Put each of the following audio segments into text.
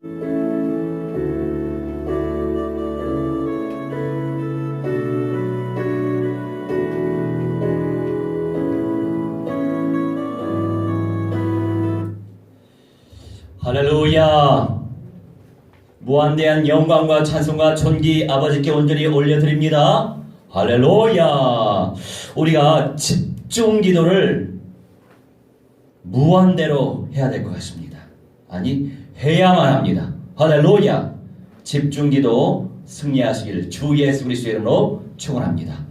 할렐루야. 무한대한 영광과 찬송과 존귀 아버지께 온전히 올려드립니다. 할렐루야. 우리가 집중 기도를 무한대로 해야 될 것 같습니다. 아니, 해야만 합니다. 할렐루야. 집중 기도 승리하시길 주 예수 그리스도의 이름으로 축원합니다.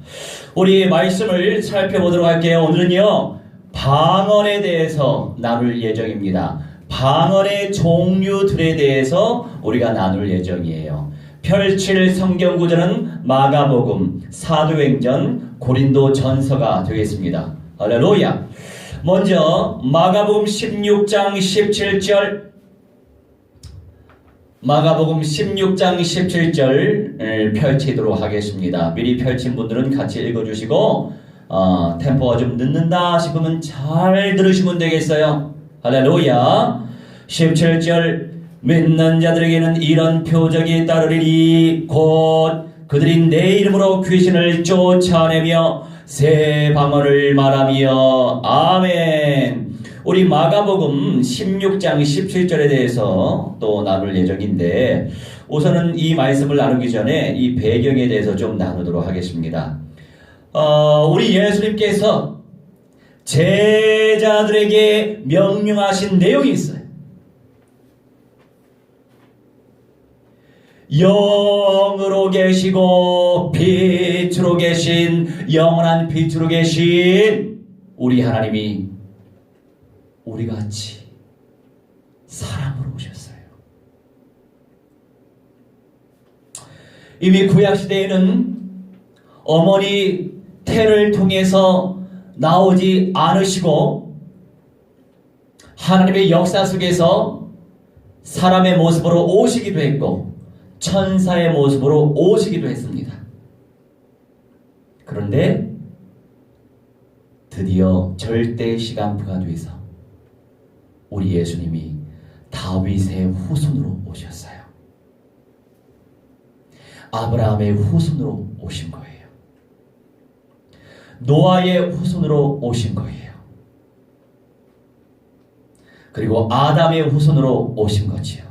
우리 말씀을 살펴보도록 할게요. 오늘은요, 방언에 대해서 나눌 예정입니다. 방언의 종류들에 대해서 우리가 나눌 예정이에요. 펼칠 성경 구절은 마가복음, 사도행전, 고린도전서가 되겠습니다. 할렐루야. 먼저 마가복음 16장 17절, 마가복음 16장 17절 펼치도록 하겠습니다. 미리 펼친 분들은 같이 읽어주시고 템포가 좀 늦는다 싶으면 잘 들으시면 되겠어요. 할렐루야. 17절, 믿는 자들에게는 이런 표적이 따르리니 곧 그들이 내 이름으로 귀신을 쫓아내며 새 방언을 말하며. 아멘. 우리 마가복음 16장 17절에 대해서 또 나눌 예정인데, 우선은 이 말씀을 나누기 전에 이 배경에 대해서 좀 나누도록 하겠습니다. 우리 예수님께서 제자들에게 명령하신 내용이 있어요. 영으로 계시고 빛으로 계신, 영원한 빛으로 계신 우리 하나님이 우리같이 사람으로 오셨어요. 이미 구약시대에는 어머니 태를 통해서 나오지 않으시고 하나님의 역사 속에서 사람의 모습으로 오시기도 했고 천사의 모습으로 오시기도 했습니다. 그런데 드디어 절대 시간표가 돼서 우리 예수님이 다윗의 후손으로 오셨어요. 아브라함의 후손으로 오신 거예요. 노아의 후손으로 오신 거예요. 그리고 아담의 후손으로 오신 거지요.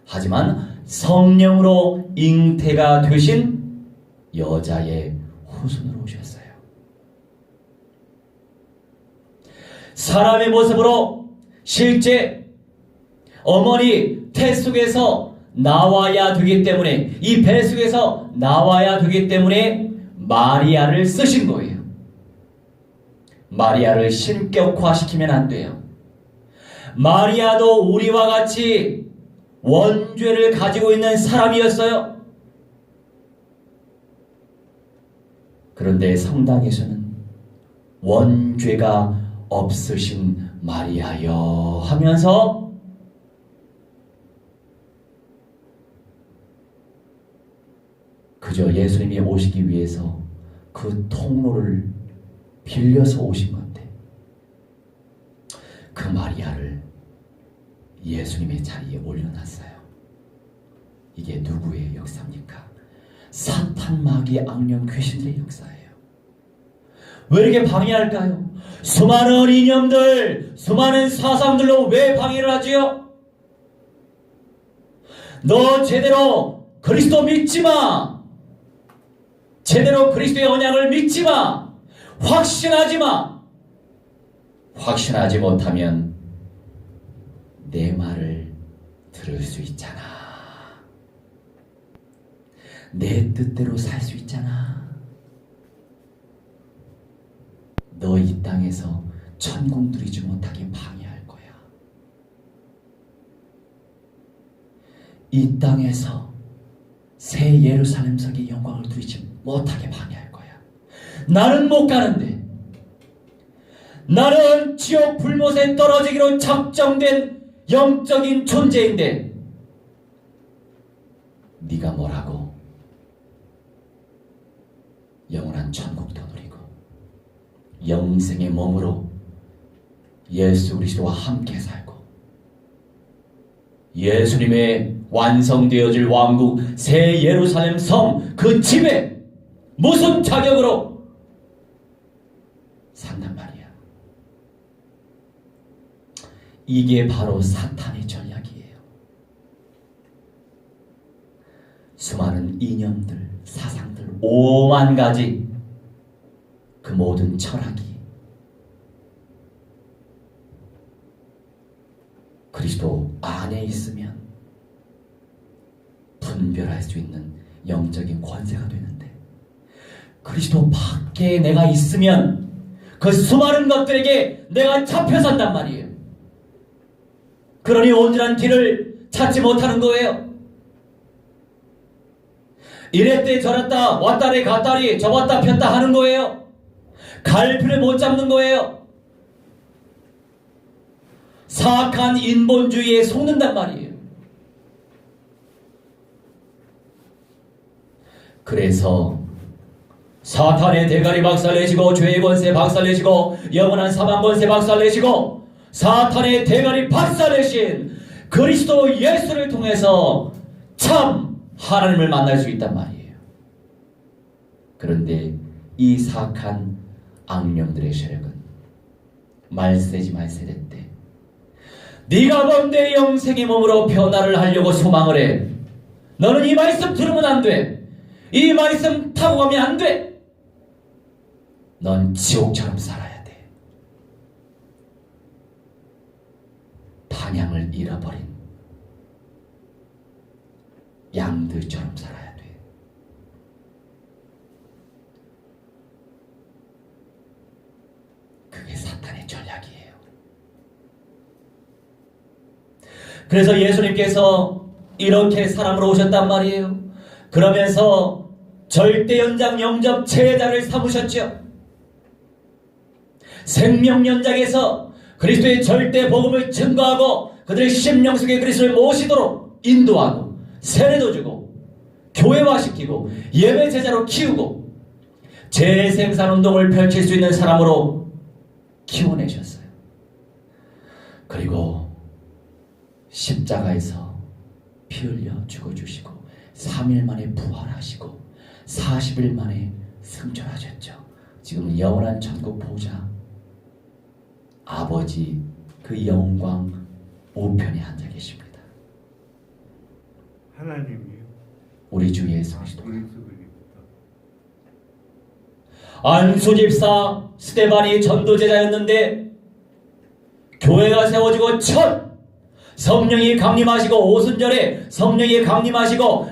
하지만 성령으로 잉태가 되신 여자의 후손으로 오셨어요. 사람의 모습으로 실제 어머니 태 속에서 나와야 되기 때문에, 이 배 속에서 나와야 되기 때문에 마리아를 쓰신 거예요. 마리아를 신격화시키면 안 돼요. 마리아도 우리와 같이 원죄를 가지고 있는 사람이었어요. 그런데 성당에서는 원죄가 없으신 마리아여 하면서 그저 예수님이 오시기 위해서 그 통로를 빌려서 오신 건데, 그 마리아를 예수님의 자리에 올려놨어요. 이게 누구의 역사입니까? 사탄, 마귀, 악령, 귀신들의 역사예요. 왜 이렇게 방해할까요? 수많은 이념들, 수많은 사상들로 왜 방해를 하지요? 너 제대로 그리스도 믿지 마. 제대로 그리스도의 언약을 믿지 마. 확신하지 마. 확신하지 못하면 내 말을 들을 수 있잖아. 내 뜻대로 살 수 있잖아. 너 이 땅에서 천국 누리지 못하게 방해할 거야. 이 땅에서 새 예루살렘 성의 영광을 누리지 못하게 방해할 거야. 나는 못 가는데, 나는 지옥 불못에 떨어지기로 작정된 영적인 존재인데 네가 뭐라고? 영원한 천국도 누리고 영생의 몸으로 예수 그리스도와 함께 살고 예수님의 완성되어질 왕국 새 예루살렘 성 그 집에 무슨 자격으로 산단 말이야. 이게 바로 사탄의 전략이에요. 수많은 이념들, 사상들, 5만 가지 그 모든 철학이 그리스도 안에 있으면 분별할 수 있는 영적인 권세가 되는데, 그리스도 밖에 내가 있으면 그 수많은 것들에게 내가 잡혀 산단 말이에요. 그러니 온전한 길을 찾지 못하는 거예요. 이랬대 저랬다 왔다리 갔다리 접었다 폈다 하는 거예요. 갈피를 못 잡는 거예요. 사악한 인본주의에 속는단 말이에요. 그래서 사탄의 대가리 박살내시고 죄의 권세 박살내시고 영원한 사망 권세 박살내시고 사탄의 대가리 박살내신 그리스도 예수를 통해서 참 하나님을 만날 수 있단 말이에요. 그런데 이 사악한 악령들의 세력은 말세지 말세됐대. 네가 뭔데 영생의 몸으로 변화를 하려고 소망을 해. 너는 이 말씀 들으면 안 돼. 이 말씀 타고 가면 안 돼. 넌 지옥처럼 살아야 돼. 방향을 잃어버린 양들처럼 살아야 돼. 그게 사탄의 전략이에요. 그래서 예수님께서 이렇게 사람으로 오셨단 말이에요. 그러면서 절대연장 영접 제자를 삼으셨죠. 생명연장에서 그리스도의 절대 복음을 증거하고 그들의 심령 속에 그리스도를 모시도록 인도하고 세례도 주고 교회화시키고 예배 제자로 키우고 재생산운동을 펼칠 수 있는 사람으로 키워내셨어요. 그리고 십자가에서 피 흘려 죽어주시고 3일 만에 부활하시고 40일 만에 승천하셨죠. 지금 영원한 천국 보좌 아버지 그 영광 우편에 앉아 계십니다. 하나님이요? 우리 주 예수 그리스도. 안수 집사 스데반이 전도제자였는데 교회가 세워지고 첫 성령이 강림하시고 오순절에 성령이 강림하시고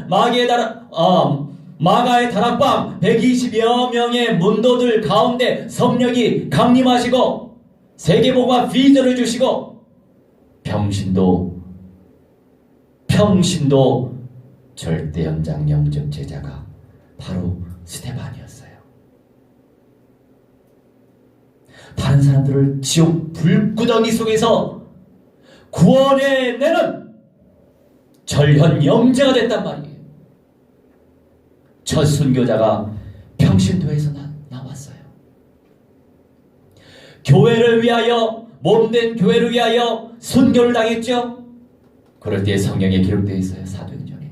마가의 다락방 120여 명의 문도들 가운데 성령이 강림하시고 세계복음화 비전을 주시고 평신도 절대연장 영접 제자가 바로 스데반이었어요. 다른 사람들을 지옥 불구덩이 속에서 구원해내는 절현 영재가 됐단 말이에요. 첫 순교자가 평신도에서 나왔어요. 교회를 위하여, 몸된 교회를 위하여 순교를 당했죠. 그럴 때 성경에 기록되어 있어요. 사도행전에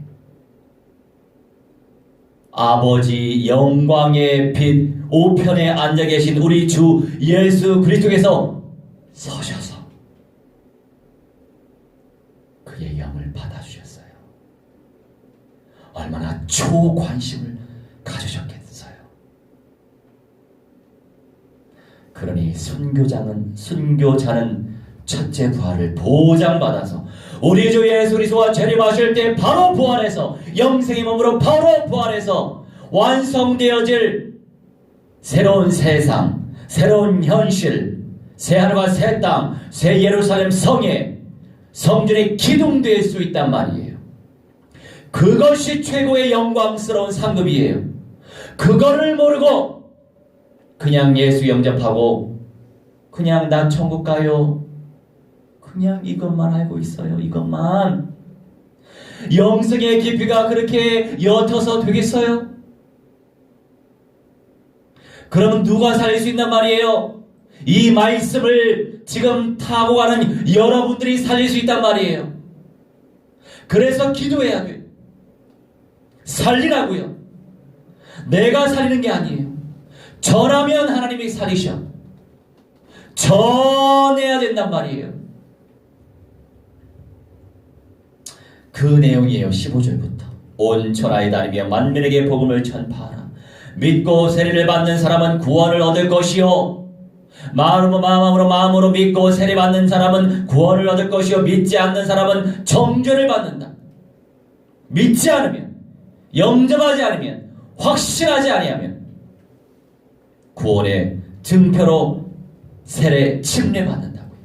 아버지 영광의 빛 우편에 앉아 계신 우리 주 예수 그리스도께서 서셔서 그의 영을 받아주셨어요. 얼마나 초관심을 가지셨겠어요. 그러니 순교자는 첫째 부활을 보장받아서 우리 주 예수 그리스도와 재림하실 때 바로 부활해서 영생의 몸으로 바로 부활해서 완성되어질 새로운 세상, 새로운 현실, 새 하늘과 새 땅, 새 예루살렘 성에 성전에 기둥될 수 있단 말이에요. 그것이 최고의 영광스러운 상급이에요. 그거를 모르고 그냥 예수 영접하고 그냥 나 천국 가요. 그냥 이것만 알고 있어요. 이것만. 영성의 깊이가 그렇게 옅어서 되겠어요? 그러면 누가 살릴 수 있단 말이에요? 이 말씀을 지금 타고 가는 여러분들이 살릴 수 있단 말이에요. 그래서 기도해야 돼요. 살리라고요. 내가 살리는 게 아니에요. 전하면 하나님이 살리셔. 전해야 된단 말이에요. 그 내용이에요. 15절부터. 온 천하에 다니며 만민에게 복음을 전파하라. 믿고 세례를 받는 사람은 구원을 얻을 것이요 마음으로 믿고 세례 받는 사람은 구원을 얻을 것이요 믿지 않는 사람은 정죄를 받는다. 믿지 않으면, 영접하지 않으면, 확신하지 아니하면 구원의 증표로 세례 침례받는다고요.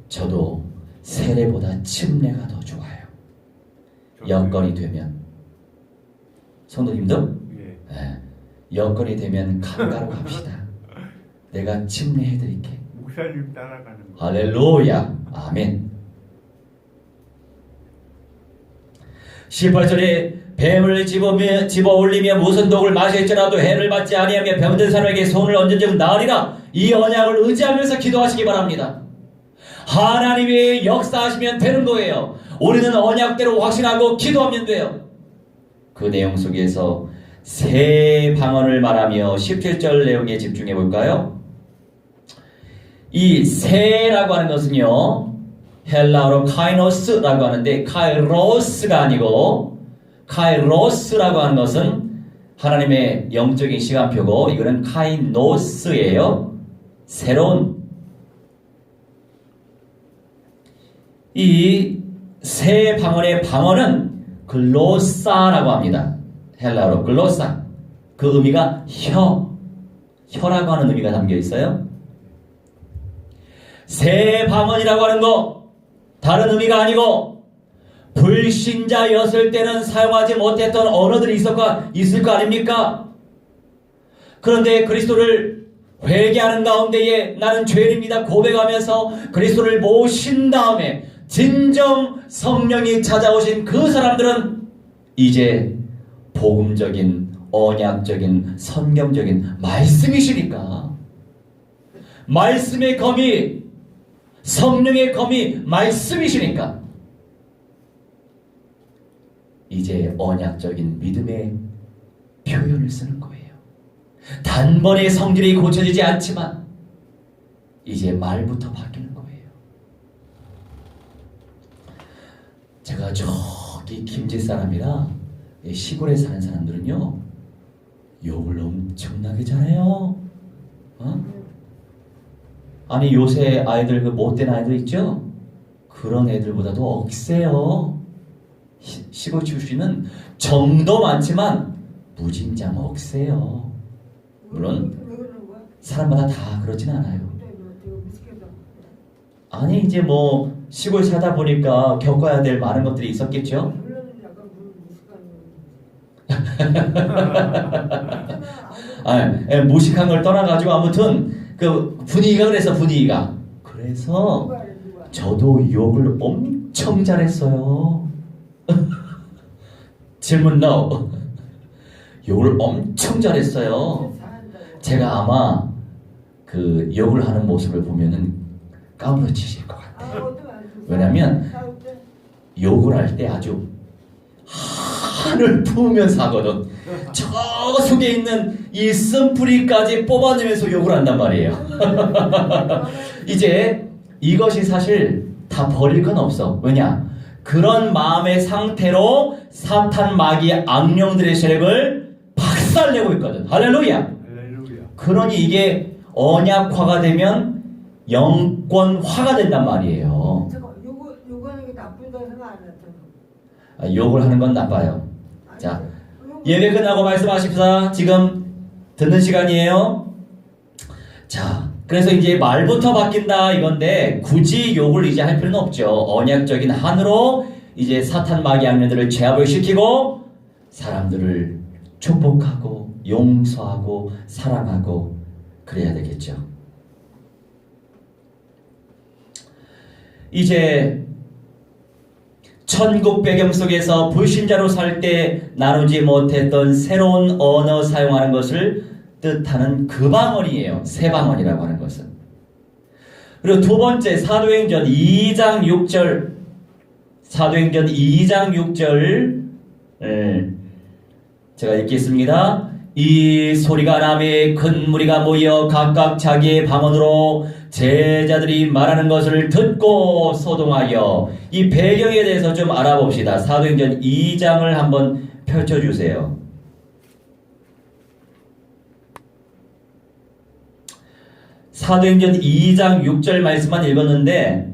저도 세례보다 침례가 더 좋아요. 여건이 되면. 성도님도? 네. 여건이 되면 강가로 갑시다. 내가 침례해드릴게. 목사님 따라가는 거. 할렐루야. 아멘. 18절에 뱀을 집어 올리며 무슨 독을 마실지라도 해를 받지 아니하며 병든 사람에게 손을 얹은 즉 나으리라. 이 언약을 의지하면서 기도하시기 바랍니다. 하나님이 역사하시면 되는 거예요. 우리는 언약대로 확신하고 기도하면 돼요. 그 내용 속에서 새 방언을 말하며 17절 내용에 집중해 볼까요? 이 새라고 하는 것은요, 헬라어로 카이노스라고 하는데 카이로스가 아니고 카이로스라고 하는 것은 하나님의 영적인 시간표고 이거는 카이노스예요. 새로운. 이 새 방언의 방언은 글로사라고 합니다. 헬라어로 글로사. 그 의미가 혀라고 하는 의미가 담겨 있어요. 새 방언이라고 하는 거 다른 의미가 아니고 불신자였을 때는 사용하지 못했던 언어들이 있을 거 아닙니까? 그런데 그리스도를 회개하는 가운데에 나는 죄인입니다 고백하면서 그리스도를 모신 다음에 진정 성령이 찾아오신 그 사람들은 이제 복음적인, 언약적인, 성경적인 말씀이시니까 말씀의 검이, 성령의 검이 말씀이시니까 이제 언약적인 믿음의 표현을 쓰는 거예요. 단번에 성질이 고쳐지지 않지만 이제 말부터 바뀌는 거예요. 제가 저기 김제 사람이라 시골에 사는 사람들은요 욕을 엄청나게 잘해요. 아니 요새 아이들 그 못된 아이들 있죠? 그런 애들보다도 억세요. 시골 출신은 정도 많지만 무진장 억세요. 물론 사람마다 다 그렇진 않아요. 아니 이제 뭐 시골 살다 보니까 겪어야 될 많은 것들이 있었겠죠? 아니, 무식한 걸 떠나가지고 아무튼 그 분위기가 그래서 저도 욕을 엄청 잘했어요. 질문 no. 욕을 엄청 잘했어요. 제가 아마 그 욕을 하는 모습을 보면은 까무러치실 것 같아요. 왜냐면 욕을 할 때 아주 한을 품으면서 하거든. 저 속에 있는 이 쓴뿌리까지 뽑아내면서 욕을 한단 말이에요. 이제 이것이 사실 다 버릴 건 없어. 왜냐? 그런 마음의 상태로 사탄 마귀 악령들의 세력을 박살내고 있거든. 할렐루야. 그러니 이게 언약화가 되면 영권화가 된단 말이에요. 요거는 나쁘다고 생각 안 했잖아. 욕을 하는 건 나빠요. 자, 예배 끝나고 말씀하십시다. 지금 듣는 시간이에요. 자, 그래서 이제 말부터 바뀐다 이건데 굳이 욕을 이제 할 필요는 없죠. 언약적인 한으로 이제 사탄 마귀 악령들을 제압을 시키고 사람들을 축복하고 용서하고 사랑하고 그래야 되겠죠. 이제 천국 배경 속에서 불신자로 살 때 나누지 못했던 새로운 언어 사용하는 것을 뜻하는 그 방언이에요. 새 방언이라고 하는 것은. 그리고 두 번째 사도행전 2장 6절 사도행전 2장 6절 제가 읽겠습니다. 이 소리가 나매 큰 무리가 모여 각각 자기의 방언으로 제자들이 말하는 것을 듣고 소동하여 이 배경에 대해서 좀 알아봅시다. 사도행전 2장을 한번 펼쳐주세요. 사도행전 2장 6절 말씀만 읽었는데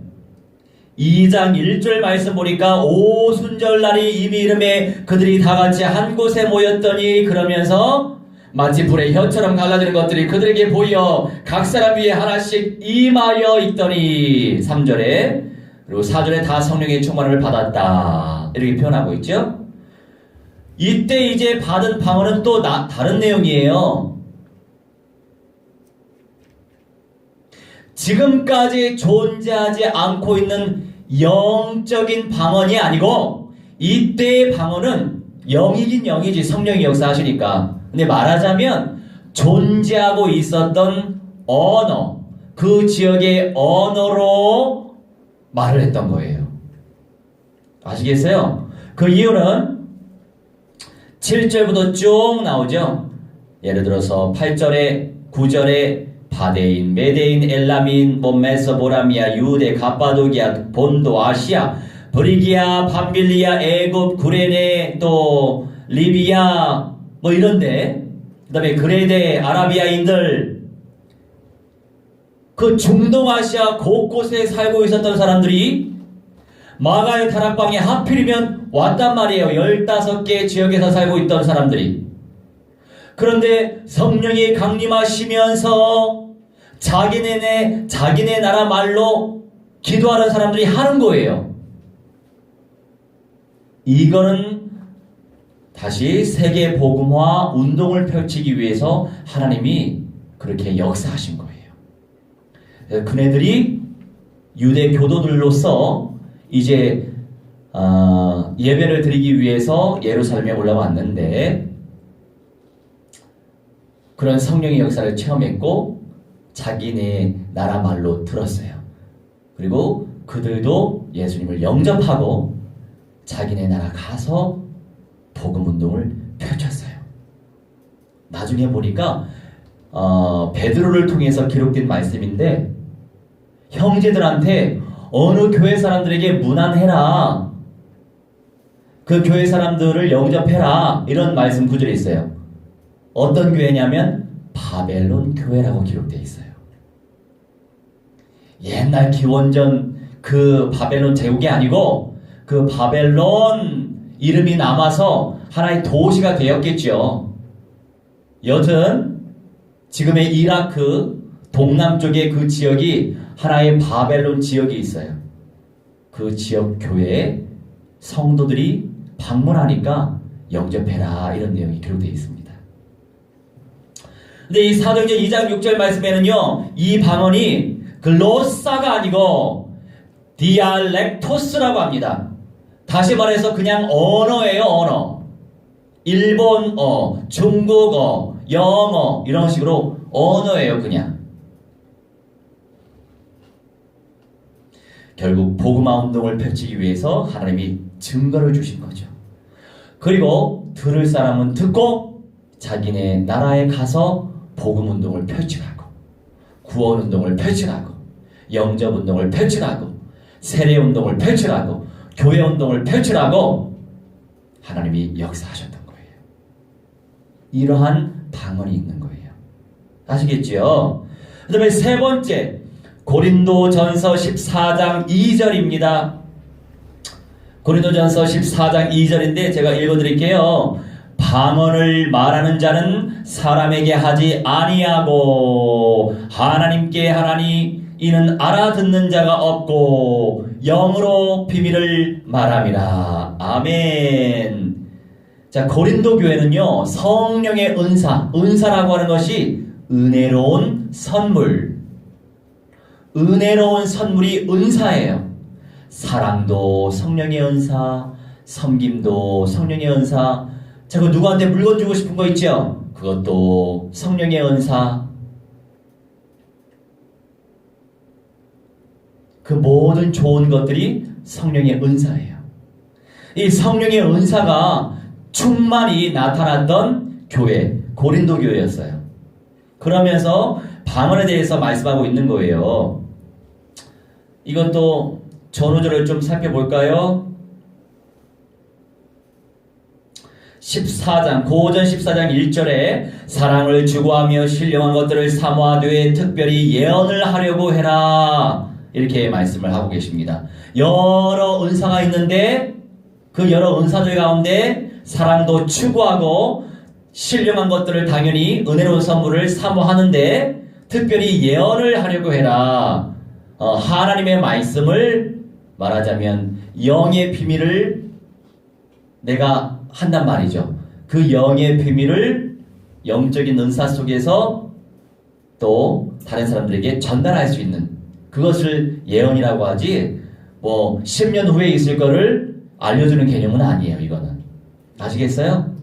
2장 1절 말씀 보니까 오순절날이 이미 이름에 그들이 다같이 한 곳에 모였더니 그러면서 마치 불의 혀처럼 갈라지는 것들이 그들에게 보여 각 사람 위에 하나씩 임하여 있더니 3절에 그리고 4절에 다 성령의 충만을 받았다 이렇게 표현하고 있죠. 이때 이제 받은 방언은 또 다른 내용이에요. 지금까지 존재하지 않고 있는 영적인 방언이 아니고 이때의 방언은 영이긴 영이지 성령이 역사하시니까. 근데 말하자면 존재하고 있었던 언어, 그 지역의 언어로 말을 했던 거예요. 아시겠어요? 그 이유는 7절부터 쭉 나오죠. 예를 들어서 8절에 9절에 바데인, 메데인, 엘라민, 메소보라미아, 유대, 갑바도기아, 본도, 아시아, 브리기아, 밤빌리아, 애굽, 구레네, 또 리비아 뭐 이런데 그 다음에 그레데, 아라비아인들 그 중동아시아 곳곳에 살고 있었던 사람들이 마가의 다락방에 하필이면 왔단 말이에요. 15개 지역에서 살고 있던 사람들이. 그런데 성령이 강림하시면서 자기네 나라 말로 기도하는 사람들이 하는 거예요. 이거는 다시 세계 복음화 운동을 펼치기 위해서 하나님이 그렇게 역사하신 거예요. 그네들이 유대 교도들로서 이제 예배를 드리기 위해서 예루살렘에 올라왔는데 그런 성령의 역사를 체험했고 자기네 나라 말로 들었어요. 그리고 그들도 예수님을 영접하고 자기네 나라 가서 복음 운동을 펼쳤어요. 나중에 보니까 베드로를 통해서 기록된 말씀인데 형제들한테 어느 교회 사람들에게 문안해라. 그 교회 사람들을 영접해라. 이런 말씀 구절이 있어요. 어떤 교회냐면 바벨론 교회라고 기록되어 있어요. 옛날 기원전 그 바벨론 제국이 아니고 그 바벨론 이름이 남아서 하나의 도시가 되었겠죠. 여튼 지금의 이라크 동남쪽의 그 지역이 하나의 바벨론 지역이 있어요. 그 지역 교회에 성도들이 방문하니까 영접해라 이런 내용이 기록되어 있습니다. 근데 이 사도행전 2장 6절 말씀에는요, 이 방언이 글로사가 아니고 디알렉토스라고 합니다. 다시 말해서 그냥 언어예요, 언어. 일본어, 중국어, 영어 이런 식으로 언어예요, 그냥. 결국 복음화 운동을 펼치기 위해서 하나님이 증거를 주신 거죠. 그리고 들을 사람은 듣고 자기네 나라에 가서 복음 운동을 펼쳐가고 구원 운동을 펼쳐가고 영접 운동을 펼쳐가고 세례 운동을 펼쳐가고 교회 운동을 펼쳐가고 하나님이 역사하셨던 거예요. 이러한 방언이 있는 거예요. 아시겠지요? 그 다음에 세 번째 고린도전서 14장 2절입니다. 고린도전서 14장 2절인데 제가 읽어드릴게요. 방언을 말하는 자는 사람에게 하지 아니하고 하나님께 하나니 이는 알아듣는 자가 없고 영으로 비밀을 말함이라. 아멘. 자, 고린도 교회는요, 성령의 은사라고 하는 것이 은혜로운 선물. 은혜로운 선물이 은사예요. 사랑도 성령의 은사, 섬김도 성령의 은사. 자, 그 누구한테 물건 주고 싶은 거 있죠? 그것도 성령의 은사. 그 모든 좋은 것들이 성령의 은사예요. 이 성령의 은사가 충만히 나타났던 교회, 고린도 교회였어요. 그러면서 방언에 대해서 말씀하고 있는 거예요. 이것도 전후절을 좀 살펴볼까요? 14장, 고전 14장 1절에 사랑을 추구하며 신령한 것들을 사모하되 특별히 예언을 하려고 해라. 이렇게 말씀을 하고 계십니다. 여러 은사가 있는데 그 여러 은사들 가운데 사랑도 추구하고 신령한 것들을 당연히 은혜로운 선물을 사모하는데 특별히 예언을 하려고 해라. 하나님의 말씀을 말하자면 영의 비밀을 내가 한단 말이죠. 그 영의 비밀을 영적인 은사 속에서 또 다른 사람들에게 전달할 수 있는 그것을 예언이라고 하지, 뭐 10년 후에 있을 거를 알려주는 개념은 아니에요. 이거는 아시겠어요?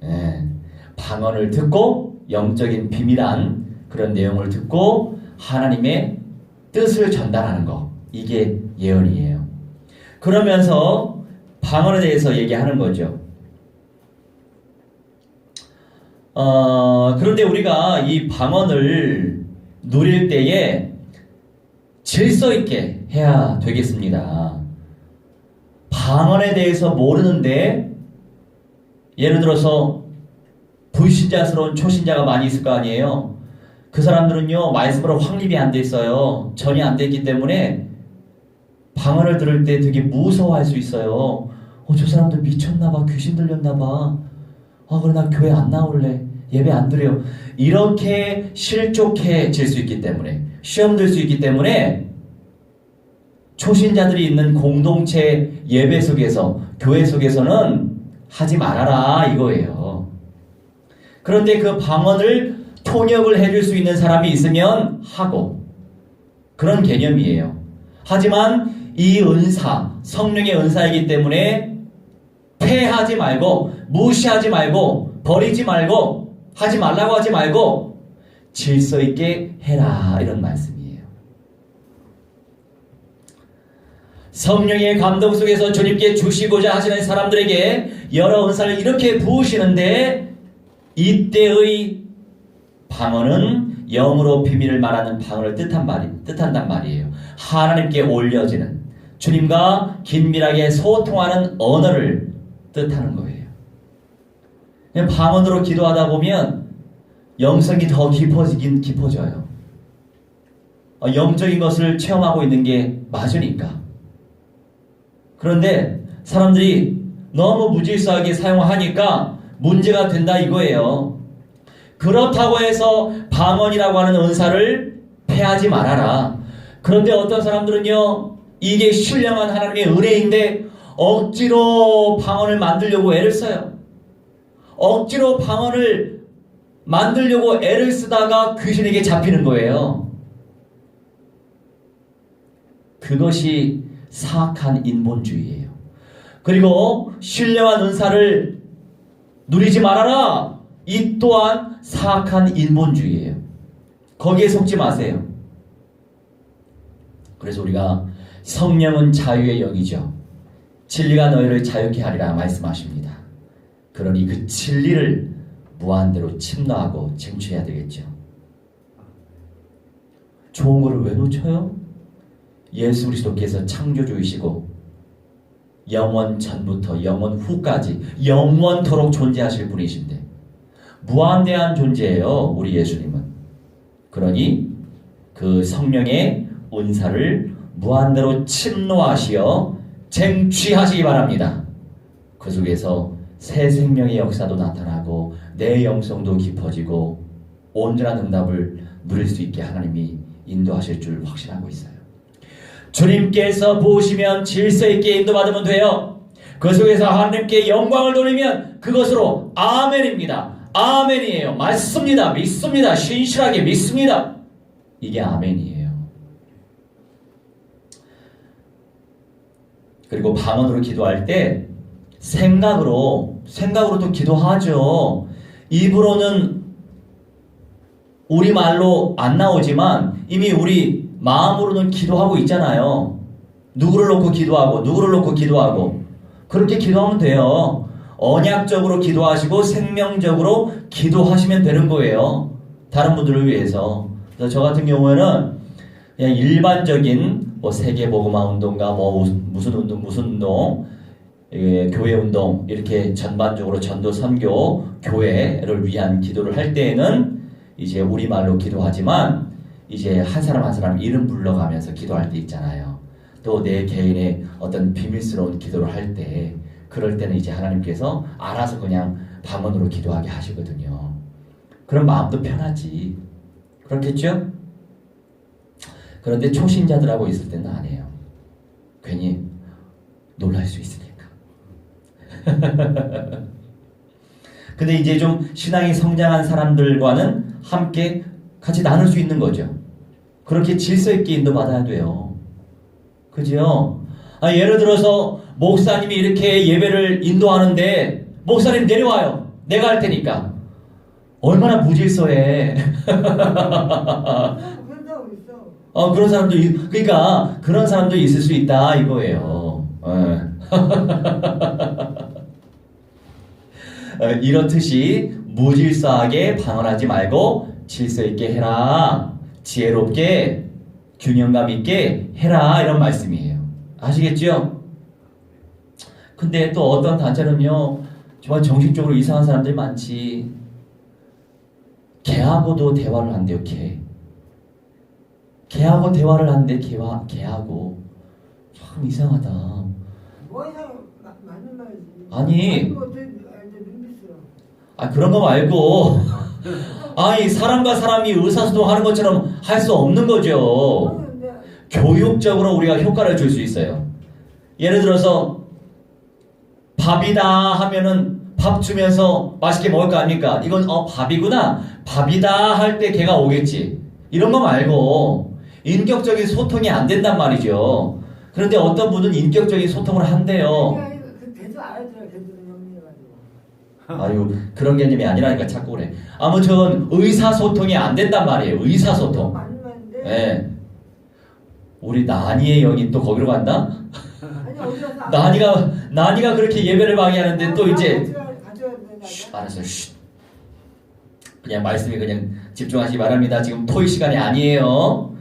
네. 방언을 듣고 영적인 비밀한 그런 내용을 듣고 하나님의 뜻을 전달하는 거, 이게 예언이에요. 그러면서 방언에 대해서 얘기하는 거죠. 그런데 우리가 이 방언을 누릴 때에 질서 있게 해야 되겠습니다. 방언에 대해서 모르는데 예를 들어서 불신자스러운 초신자가 많이 있을 거 아니에요. 그 사람들은요 말씀으로 확립이 안 돼 있어요. 전이 안 돼 있기 때문에 방언을 들을 때 되게 무서워할 수 있어요. 저 사람들 미쳤나봐, 귀신 들렸나봐, 그래 나 교회 안 나올래, 예배 안 드려, 이렇게 실족해질 수 있기 때문에, 시험 들 수 있기 때문에 초신자들이 있는 공동체 예배 속에서, 교회 속에서는 하지 말아라 이거예요. 그런데 그 방언을 통역을 해줄 수 있는 사람이 있으면 하고, 그런 개념이에요. 하지만 이 은사, 성령의 은사이기 때문에 폐하지 말고, 무시하지 말고, 버리지 말고, 하지 말라고 하지 말고 질서 있게 해라, 이런 말씀이에요. 성령의 감동 속에서 주님께 주시고자 하시는 사람들에게 여러 은사를 이렇게 부으시는데, 이때의 방언은 영으로 비밀을 말하는 방언을 뜻한단 말이에요. 하나님께 올려지는, 주님과 긴밀하게 소통하는 언어를 뜻하는 거예요. 방언으로 기도하다 보면 영성이 더 깊어져요. 영적인 것을 체험하고 있는 게 맞으니까. 그런데 사람들이 너무 무질서하게 사용하니까 문제가 된다 이거예요. 그렇다고 해서 방언이라고 하는 은사를 폐하지 말아라. 그런데 어떤 사람들은요, 이게 신령한 하나님의 은혜인데 억지로 방언을 만들려고 애를 써요. 억지로 방언을 만들려고 애를 쓰다가 귀신에게 잡히는 거예요. 그것이 사악한 인본주의예요. 그리고 신령한 은사를 누리지 말아라, 이 또한 사악한 인본주의예요. 거기에 속지 마세요. 그래서 우리가 성령은 자유의 영이죠, 진리가 너희를 자유케 하리라 말씀하십니다. 그러니 그 진리를 무한대로 침노하고 쟁취해야 되겠죠. 좋은 거를 왜 놓쳐요? 예수 그리스도께서 창조주이시고 영원 전부터 영원 후까지 영원토록 존재하실 분이신데 무한대한 존재예요, 우리 예수님은. 그러니 그 성령의 은사를 무한대로 침노하시어 쟁취하시기 바랍니다. 그 속에서 새 생명의 역사도 나타나고 내 영성도 깊어지고 온전한 응답을 누릴 수 있게 하나님이 인도하실 줄 확신하고 있어요. 주님께서 보시면 질서 있게 인도받으면 돼요. 그 속에서 하나님께 영광을 돌리면 그것으로 아멘입니다. 아멘이에요. 맞습니다. 믿습니다. 신실하게 믿습니다. 이게 아멘이에요. 그리고 방언으로 기도할 때 생각으로도 기도하죠. 입으로는 우리말로 안 나오지만 이미 우리 마음으로는 기도하고 있잖아요. 누구를 놓고 기도하고 누구를 놓고 기도하고 그렇게 기도하면 돼요. 언약적으로 기도하시고 생명적으로 기도하시면 되는 거예요. 다른 분들을 위해서. 그래서 저 같은 경우에는 그냥 일반적인 뭐 세계복음화 운동가 뭐 무슨 운동 교회 운동 이렇게 전반적으로 전도 선교 교회를 위한 기도를 할 때에는 이제 우리말로 기도하지만 이제 한 사람 한 사람 이름 불러가면서 기도할 때 있잖아요. 또 내 개인의 어떤 비밀스러운 기도를 할 때 그럴 때는 이제 하나님께서 알아서 그냥 방언으로 기도하게 하시거든요. 그런 마음도 편하지. 그렇겠죠? 그런데 초신자들하고 있을 때는 안 해요. 괜히 놀랄 수 있으니까. 근데 이제 좀 신앙이 성장한 사람들과는 함께 같이 나눌 수 있는 거죠. 그렇게 질서 있게 인도받아야 돼요. 그죠? 예를 들어서 목사님이 이렇게 예배를 인도하는데 목사님 내려와요. 내가 할 테니까. 얼마나 무질서해. 그런 사람도 그러니까 그런 사람도 있을 수 있다 이거예요. 이렇듯이 무질서하게 방언하지 말고 질서 있게 해라. 지혜롭게 균형감 있게 해라 이런 말씀이에요. 아시겠죠? 근데 또 어떤 단체는요 정말 정신적으로 이상한 사람들이 많지. 개하고도 대화를 한대요. 개하고 대화를 하는데 개하고 참 이상하다. 뭐 이상 맞는 말이지. 아니 그런 거 말고 아니 사람과 사람이 의사소통하는 것처럼 할 수 없는 거죠. 교육적으로 우리가 효과를 줄 수 있어요. 예를 들어서 밥이다 하면은 밥 주면서 맛있게 먹을 거 아닙니까? 이건 밥이구나. 밥이다 할 때 걔가 오겠지. 이런 거 말고 인격적인 소통이 안 된단 말이죠. 그런데 어떤 분은 인격적인 소통을 한대요. 대도 알아들어야 대도 영리해가지고. 아유 그런 개념이 아니라니까 자꾸 그래. 아무튼 의사소통이 안 된단 말이에요. 의사소통. 맞는 말인데. 네. 우리 나니의 영이 또 거기로 간다? 아니 어디 가서 나니가 그렇게 예배를 방해하는데 또 이제 알았어요. 그냥 말씀에 그냥 집중하시기 바랍니다. 지금 토의 시간이 아니에요.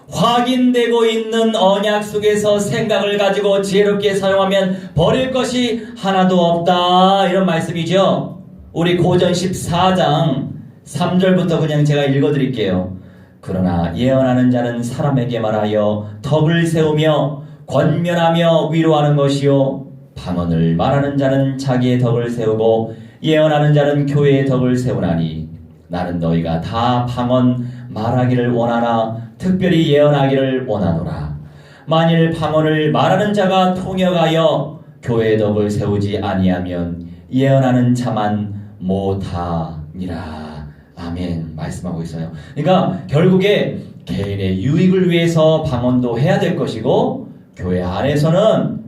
확인되고 있는 언약 속에서 생각을 가지고 지혜롭게 사용하면 버릴 것이 하나도 없다. 이런 말씀이죠. 우리 고전 14장 3절부터 그냥 제가 읽어드릴게요. 그러나 예언하는 자는 사람에게 말하여 덕을 세우며 권면하며 위로하는 것이요 방언을 말하는 자는 자기의 덕을 세우고 예언하는 자는 교회의 덕을 세우나니 나는 너희가 다 방언 말하기를 원하나 특별히 예언하기를 원하노라. 만일 방언을 말하는 자가 통역하여 교회의 덕을 세우지 아니하면 예언하는 자만 못하니라. 아멘. 말씀하고 있어요. 그러니까 결국에 개인의 유익을 위해서 방언도 해야 될 것이고 교회 안에서는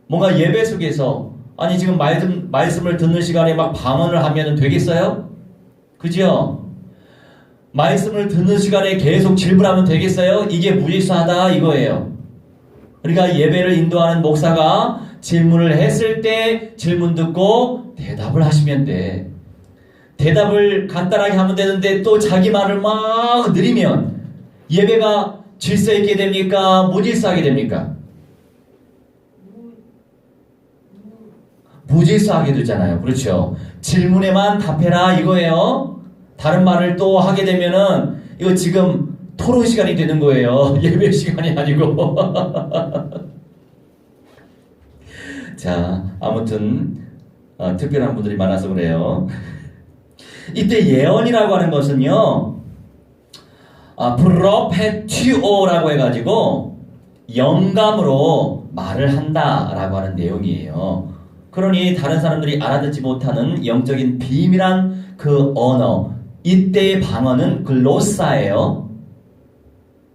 뭔가 예배 속에서 아니 지금 말씀을 듣는 시간에 막 방언을 하면 되겠어요? 그죠? 말씀을 듣는 시간에 계속 질문하면 되겠어요? 이게 무질서하다 이거예요. 그러니까 예배를 인도하는 목사가 질문을 했을 때 질문 듣고 대답을 하시면 돼. 대답을 간단하게 하면 되는데 또 자기 말을 막 느리면 예배가 질서 있게 됩니까? 무질서하게 됩니까? 무질서하게 되잖아요. 그렇죠? 질문에만 답해라 이거예요. 다른 말을 또 하게 되면은 이거 지금 토론 시간이 되는 거예요. 예배 시간이 아니고. 자, 아무튼 특별한 분들이 많아서 그래요. 이때 예언이라고 하는 것은요, 프로페티오라고 해가지고 영감으로 말을 한다라고 하는 내용이에요. 그러니 다른 사람들이 알아듣지 못하는 영적인 비밀한 그 언어, 이때의 방언은 글로사예요.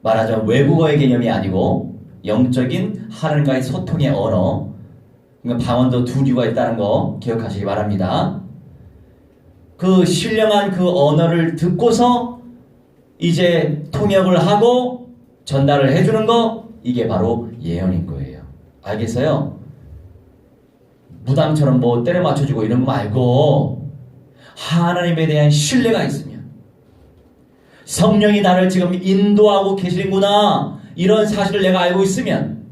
말하자면 외국어의 개념이 아니고 영적인 하나님과의 소통의 언어. 그러니까 방언도 두 류가 있다는 거 기억하시기 바랍니다. 그 신령한 그 언어를 듣고서 이제 통역을 하고 전달을 해주는 거, 이게 바로 예언인 거예요. 알겠어요? 무당처럼 뭐 때려 맞춰주고 이런 거 말고 하나님에 대한 신뢰가 있으면 성령이 나를 지금 인도하고 계시는구나 이런 사실을 내가 알고 있으면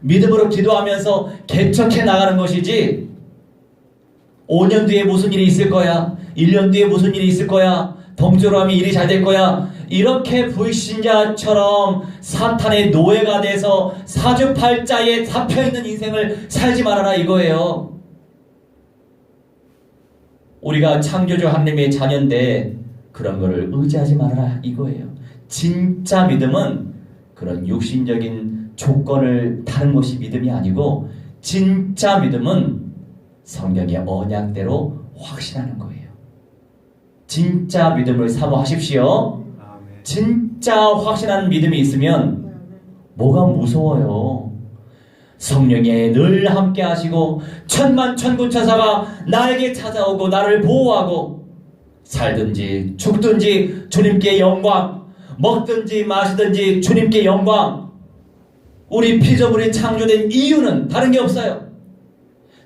믿음으로 기도하면서 개척해 나가는 것이지 5년 뒤에 무슨 일이 있을 거야 1년 뒤에 무슨 일이 있을 거야 동조로 하면 일이 잘 될 거야 이렇게 불신자처럼 사탄의 노예가 돼서 사주팔자에 잡혀있는 인생을 살지 말아라 이거예요. 우리가 창조주 하나님의 자녀인데 그런 거를 의지하지 말아라 이거예요. 진짜 믿음은 그런 육신적인 조건을 타는 것이 믿음이 아니고 진짜 믿음은 성경의 언약대로 확신하는 거예요. 진짜 믿음을 사모하십시오. 아멘. 진짜 확신하는 믿음이 있으면 뭐가 무서워요. 성령이 늘 함께 하시고 천만 천군천사가 나에게 찾아오고 나를 보호하고 살든지 죽든지 주님께 영광 먹든지 마시든지 주님께 영광 우리 피조물이 창조된 이유는 다른 게 없어요.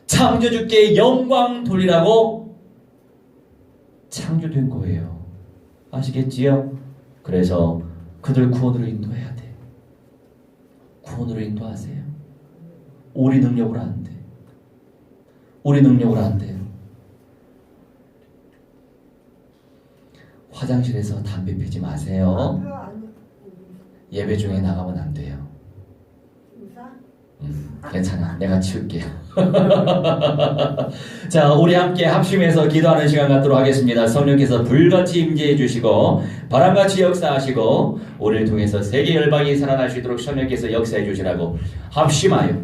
창조주께 영광 돌리라고 창조된 거예요. 아시겠지요? 그래서 그들 구원으로 인도해야 돼. 구원으로 인도하세요. 우리 능력으로 안 돼. 우리 능력으로 안 돼요. 화장실에서 담배 피지 마세요. 예배 중에 나가면 안 돼요. 괜찮아. 내가 치울게요. 자, 우리 함께 합심해서 기도하는 시간 갖도록 하겠습니다. 성령께서 불같이 임재해 주시고 바람같이 역사하시고 우리를 통해서 세계 열방이 살아날 수 있도록 성령께서 역사해 주시라고 합심하여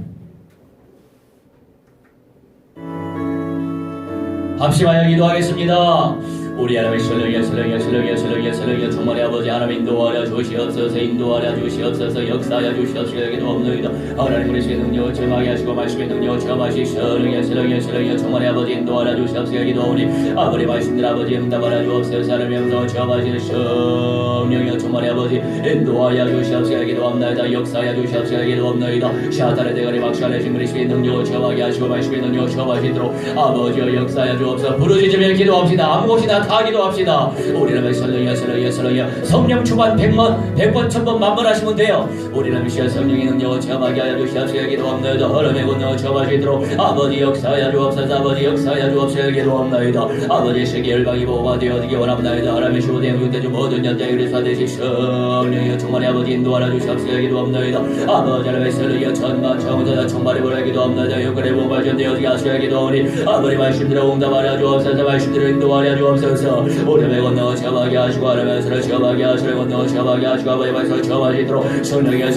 기도하겠습니다. 우리 하나님의 설령이여 정말의 아버지 하나님 인도하여 주시옵소서 인도하여 주시옵소서 역사하여 주시옵소서 여기도 없느니라 하나님 우리 주의 능력을 체험하게 하시고 말씀의 능력을 체험하시 설령이여 정말의 아버지 인도하여 주시옵소서 여기도 오니 아버지 말씀들 아버지 응답하여 주옵소서 하나님의 음성을 체험하시는 성령이여 정말의 아버지 인도하여 주시옵소서 여기도 없나이다 역사하여 주시옵소서 여기도 없나이다 샤탄의 대가리 막샤내신 그리스도의 능력을 체험하게 하시고 말씀의 능력을 체험하시도록 아버지여 역사하여 주옵소서 부르짖으며 기도합시다 아무 곳이나 다 기도합시다. 우리는 설령이여 성령 충만 100번 1000번 만번하시면 돼요. 우리는 성령의 능력을 체험하게 하여 주시옵소서 기도합나이다. 얼음의 권능을 체험하시도록 아버지 역사하여 주옵소서 아버지 역사하여 주옵소서 기도합나이다. 아버지 세계 열방이 보호가 되어지기 원합나이다. 하나님의 시부대형 육대주 모든 연대 그리스도 되시 성령이여 정말의 아버지 인도하여 주시옵소서 기도합나이다. 아버지 하나님의 설령이여 천만 천군천사 총발이 보라 기도합나이다. 영권의 보호가 전되어지게 하소서 기도하니 아버지 말씀대로 응답하여 주옵소서 말씀대로 인도하여 주옵소서 우리의 권능을 체험하게 하시고 하나님의 체험하게 하시고 권능을 체험하게 하시고 아버지 말씀을 체험하시도록 성령이여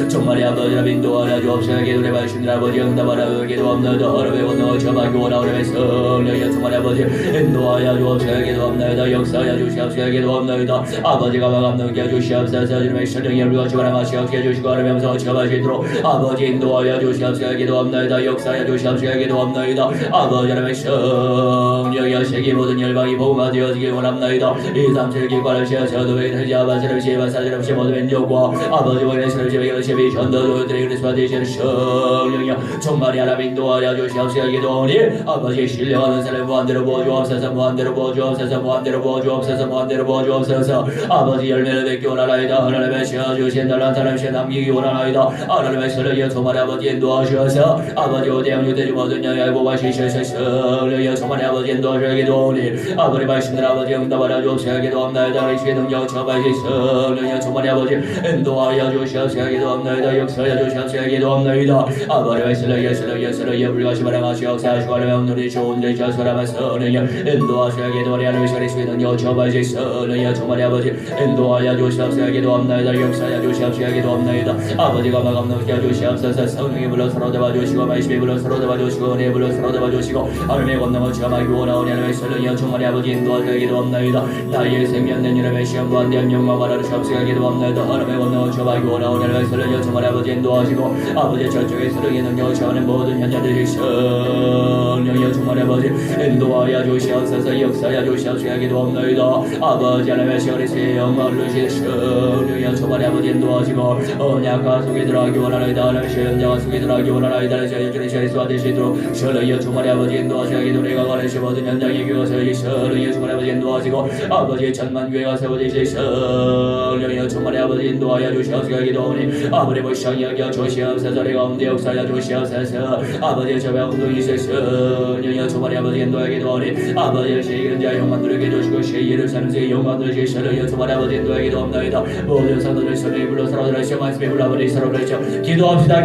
정말의 아버지를 인도하여 주옵소서 기도의 말씀들 아버지 응답하여 기도합나이다. 하나님의 권능을 체험하기 원하오니 성령이여 정말의 아버지 인도하여 주옵소서 기도합나이다. 역사하여 주시옵소서 기도합나이다. 아버지가 마감넘게 해주시옵소서 주님의 성령이 우리가 집안하시옵소서 해주시고 하나님의 음성을 체험하시도록 아버지 인도하여 주시옵소서 기도합나이다. 역사하여 주시옵소서 기도합나이다. 아버지 하나님의 성령이여 세계 모든 열방이 복음화 되어지기 원합나이다. 2, 3, 7 기과를 시하셔도 왜이지 아바스를 시바사지를 시 모든 왼쪽과 아버지 원의 스를 시비기를 시비 전도도 드리기를 수하되시는 성령이여 정말이 하나님 인도하여 주시옵소서 기도하니 아버지 신령하는 사람 무한대로 보주옵소서 무한대로 보주옵소서 무한대로 보주옵소서 무한대로 보주옵소서 아버지 열매를 맺기 원하나이다. 하나님의 시어주신 달란 사람 시 남기기 원하나이다. 하나님의 성령이여 정말이 아버지 인도하셔서 아버지 오대양 유대주 모든 영향을 보하시셔서 성령이여 정말의 아버지 인도하셔 기도하니 아버지 말씀들 아버지 응답하여 주옵소서 기도합나이다. 우리의 능력 처바시 성령이여 정말의 아버지 인도하여 주시옵소서 기도합나이다. 역사하여 주시옵소서 기도합나이다. 아버지 말씀을 불가시 바람하시 역사하시고 하나님 우리 좋은 데 자소라만 성령이여 인도하셔 기도하니 하나님의 그리스도의 능력 처바시 성령이여 정말의 아버지 인도하여 주시옵소서 기도합나이다. 역사하여 주시옵소서 기도합나이다. 아버지가 마감 넘게 주시옵소서 성령이 불러 서로 잡아주시고 말씀이 불러 서로 잡아주시고 은혜 불러 사로잡아 주시고 하늘의 권능을 체험하기 원하오니 하나님의 설령이여 충만히 아버지 인도하시게 기도합나이다. 나의 생명 내 이름의 시험 무한대한 영광 말하는 샵시가 기도합나이다. 하늘의 권능을 체험하기 원하오니 하나님의 설령이여 충만히 아버지 인도하시고 아버지 저쪽의 설령의 능력을 체험하는 모든 현자들이 설령이여 충만히 아버지 인도하여 주시옵소서. 역사하여 주시옵소서. 기도합나이다. 아버지 하나님의 시원의 새 영광을 누리시 설령이여 충만히 아버지 인도하시고 언약과 속에 들어가기 원하나이다. 하나님의 시험자가 속에 들어가기 원하나이다. 저희들이 저희수와 되시도록 설령이여 충만히 아버지 인도하시고 기도를 가관하시 모든 현장의 교회가 세워지 설령이여 충만히 아버지 인도하시고 아버지의 천만 교회가 세워지시 설령이여 충만히 아버지 인도하여 주시옵소서. 기도하오니 아버지 보시하게 하여 주시옵소서. 내 가운데 역사하여 주시옵소서. 아버지의 저변 운동이 있어 설령이여 충만히 아버지 인도하여 기도하오니 아버지의 시기는 자의 영광 누리게 해주시고 시기를 사는 자의 영광 누리시 설령이여 충만히 아버지 인도하여 기도합나이다. 모든 성도들 설령이 불러 사로들으시오 말씀이 불러 아버지 사로들으시오. 기도합시다.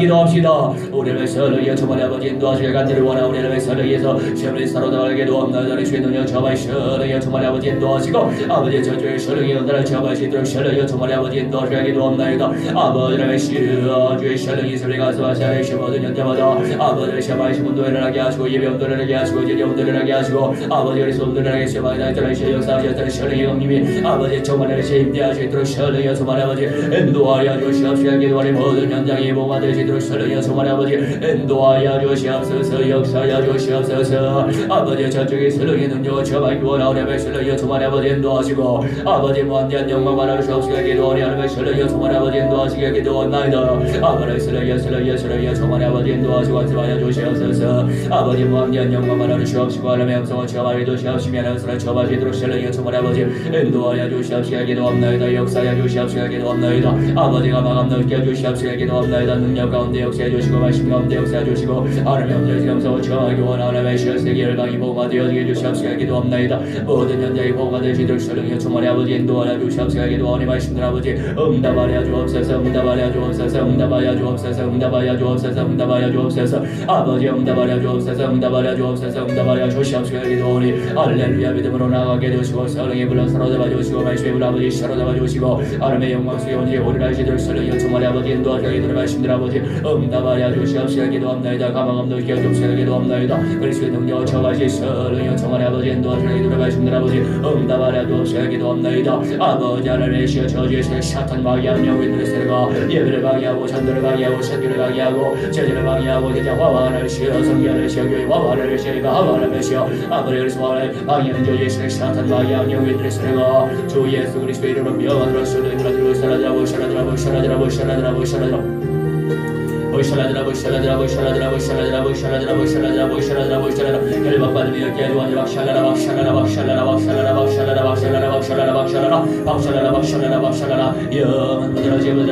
우리를 설령이여 충만히 아버지 인도하시게 간절히 원하 우리를 설령에서 시험을 사로잡아 기도합나이다. 내 주의 능력 저바이 설령이여 충만히 아버지 인도하시고 아버지의 저주의 설령이 연달아 저바이시도록 설령이여 충만히 아버지 인도하시게 기도합나이다. 아버지의 시주의 설령이 설리가 수하시하시 모든 현자마다 아버지의 시험하시 문도 일어나게 하시고 예배 운도 일어나게 하시고 제리 운도 일어나게 하시고 아버지 그리스도 운도 일어나게 시험하게 있도록 역사하셨다는 설령의 형님이 아버지 정말의 시임대하시 있도록 설령이여 충만히 아버지 인도하여 주시옵소서. 기도하니 모든 현장이 복음화 되시도록 설령이여 충만히 아버지 인도하여 주시옵소서. 역사하여 주시옵소서. 아버지 저쪽에 설령의 능력을 체험하기 원하오니 하나님의 설령이여 충만히 아버지 인도하시고 아버지 무한대한 영광 말하는 수없으게 기도하니 하나님의 설령이여 충만히 아버지 인도하시게 기도하나이다. 아버지 설령이여 충만히 아버지 인도하시고 안수하여 주시옵소서. 아버지 무한대한 영광 말하는 수없으고 하나님의 음성을 체험하게 주시옵시며 하나님을 체험하시도록 설령이여 충만히 아버지 인도하여 주시옵시게 기도합나이다. 역사하여 주시옵시게 기도합나이다. 아버지가 마감 넓게 주시옵시게 기도합나이다. 능력 가운데 역사해 주시고 말씀 가운데 역사해 주시고 하나님의 음성을 체험하기 원하는 세계 열방이 복음화되어지게 주시옵시게 기도합나이다. 모든 현장이 복음화되시도록 설령이여 충만히 아버지 인도하여 주시옵시게 기도하니 말씀들 아버지 응답하여 주옵소서. 응답하여 주옵소서. 응답하여 주옵소서. 응답하여 주옵소서. 응답하여 주옵소서. 아버지 응답하여 주옵소서. 응답하여 주옵소서. 응답하여 주시옵시게 기도하니 할렐루야. 믿음으로 나아가게 되시고 설령이 불러 사로잡아 주시고 말씀이 불러 아버지 사로잡아 주시고 하나님의 영광 속에 온전히 오리라시도록 설령이여 충만히 아버지 인도하여 기도를 말씀들 아버지 응답하여 주시옵시게 기도합나이다. 가망함 넓게 주옵시게 기도합나이다. 그리스도의 능력을 처하시 설령이여 충만히 아버지 인도하여 기도를 말씀들 아버지 응답하여 주옵시게 기도합나이다. 아버지 하나님의 시여 저주에서 사탄 방해하는 영혼들의 세가 예배를 방해하고 전도를 방해하고 선교를 방해하고 제자를 방해하고 제자 화와를 시여 성교를 시여 교회 화와를 시여 하와를 시여 아버지 그리스도를 방해하는 저주에서 사탄 방해하는 영혼들의 세가 주 예수 그리스도 이름으로 명하노라. 설령이라 사라지라고 사라지라고 사라지라고 사라지라고 사라지라고 혈박받으며 이렇게 해주하니 박샬라라 영은 부드러지고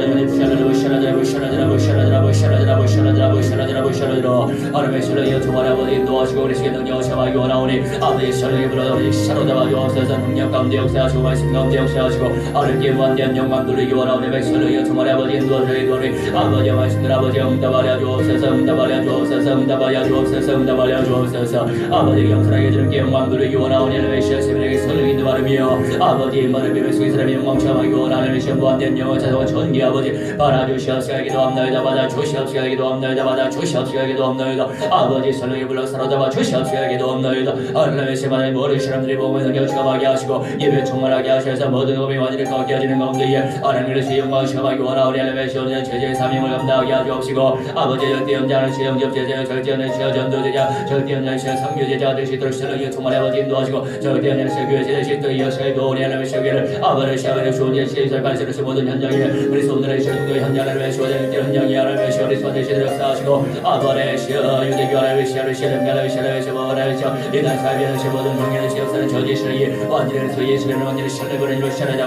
하나님의 설령이여 충만히 아버지 인도하시고 그리스도의 능력을 체험하기 원하오니 아버지 설령이 불러오니 사로잡아 주옵소서. 능력 가운데 역사하시고 말씀 가운데 역사하시고 하나님께 무한대한 영광 누리기 원하오니 설령이여 충만히 아버지 인도하시기 원하오니 아버지의 말씀들 아버지 응답하여 주옵소서. 응답하여 주옵소서. 응답하여 주옵소서. 응답하여 주옵소서. 아버지 영원하게 주님께 영광 누리기 원하오니 하나님의 시험에게 설령이 바르며 아버지 임마를 비밀 속에 사람의 영광 체험하기 원하는 시험 무한대한 영원 자동과 전기 아버지 받아주시옵시게 기도합나이다. 받아주시옵시게 기도합나이다. 받아주시옵시게 기도합나이다. 아버지 설령이 불러 사로잡아 주시옵시게 기도합나이다. 하나님의 세만의 모든 사람들이 복음의 능력을 체험하게 하시고 예배 충만하게 하셔서 모든 복음이 완전히 걷게 하시는 가운데에 하나님의 영광을 체험하기 원하오니 하나님의 시험의 제자의 사명을 감당하게 하시옵시고 아버지 절대연자는 시험접 제자 절대연자는 시험 전도제자 절대연자는 시험 성교제자 되시도록 설령이여 충만히 아버지 인도하시고 절대연자는 시험 교회 제자 시도의 여사의도 우리 하나님의 시험을 아버지 시험을 주원의 시설 발생을 모든 현장에 우리 손들의 시험도 현장을 시원의 현장이 하나님의 시험을 소되시도록 역사하시고 아버지의 시험 유대교 하나님의 시험을 시험을 시험 하나님의 시험 이날 사비하는 시험 모든 종교의 시험사는 저지 시험이 완전히 소의 시험을 완전히 시험을 보내주고 시험하더라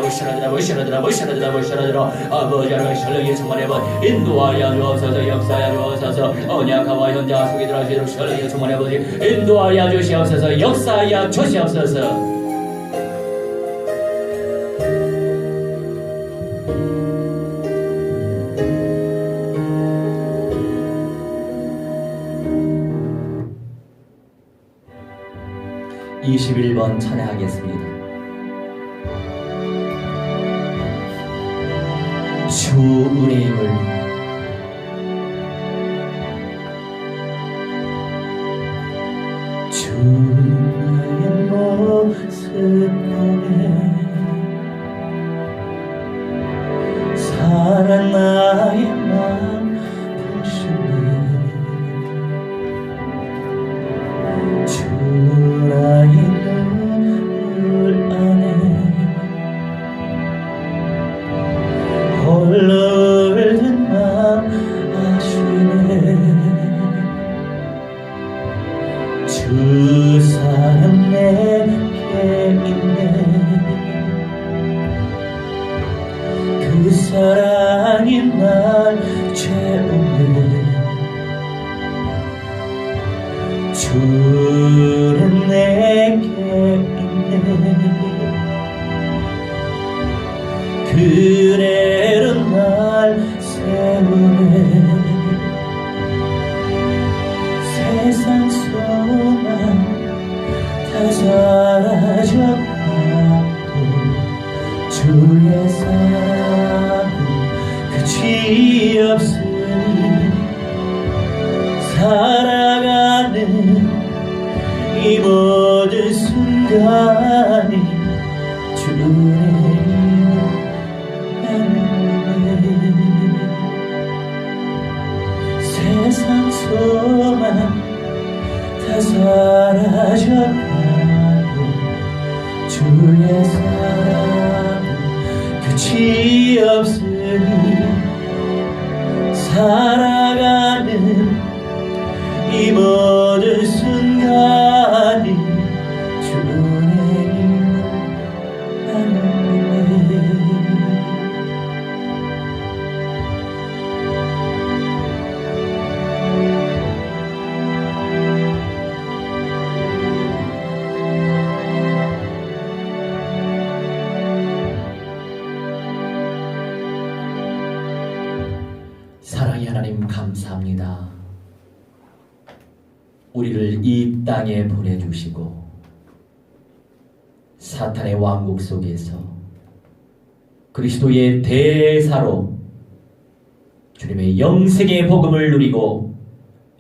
아버지 하나님의 설령이 충만히 아버지 인도하여 주옵소서. 역사하여 주옵소서. 언약하와 현장 속에 들어가시도록 설령이여 충만히 아버지 인도하여 주시옵소서. 역사하여 주시옵소서. (21번) 찬양하겠습니다. 주 은혜의 힘을 끝이 없으니 살아가는 이 모든 순간이 주의 세상 소망 다 사라져가고 주의 사랑은 끝이 없으니 살아가는 이 모든 순간이 주의 이름을 나누네. 사랑의 하나님 감사합니다. 우리를 이 땅에 보내주시고 사탄의 왕국 속에서 그리스도의 대사로 주님의 영생의 복음을 누리고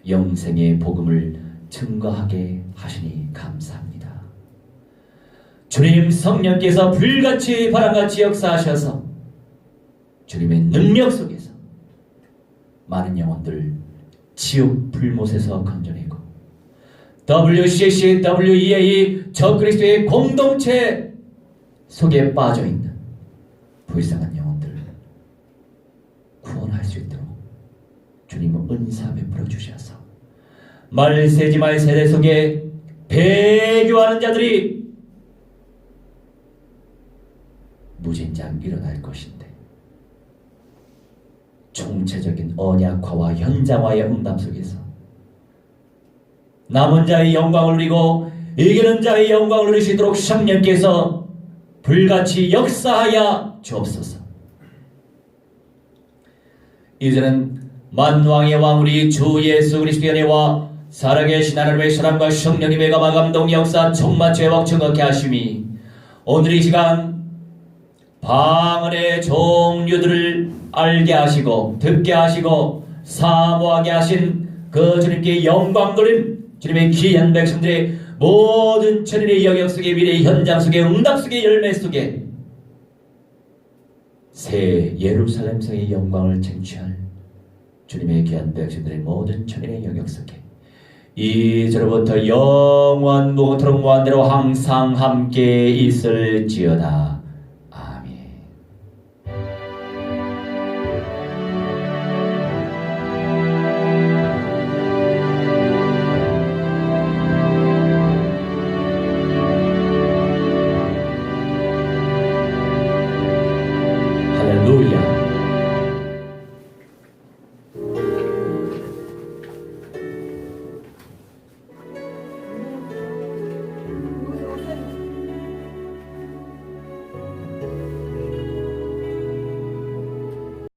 영생의 복음을 증거하게 하시니 감사합니다. 주님 성령께서 불같이 바람같이 역사하셔서 주님의 능력 속에서 많은 영혼들 지옥 불못에서 건져내고 WCC, WEA 적그리스도의 공동체 속에 빠져있는 불쌍한 영혼들 구원할 수 있도록 주님은 은사 베풀어 주셔서 말세지마의 세대 속에 배교하는 자들이 무진장 일어날 것인데 총체적인 언약화와 현장화의 응답 속에서 남은 자의 영광을 누리고 이기는 자의 영광을 누릴 수 있도록 성령께서 불같이 역사하여 주옵소서. 이제는 만왕의 왕 우리 주 예수 그리스도의 은혜와 살아계신 하나님의 사랑과 성령님의 감화 감동 역사充满 회복 증거케 하심이 오늘 이 시간 방언의 종류들을 알게 하시고 듣게 하시고 사모하게 하신 그 주님께 영광 돌림 주님의 귀한 백성들의 모든 천일의 영역 속에 미래의 현장 속에 응답 속에 열매 속에 새 예루살렘 성의 영광을 쟁취할 주님의 귀한 백성들의 모든 천일의 영역 속에 이제로부터 영원 무궁토록 무한대로 항상 함께 있을지어다.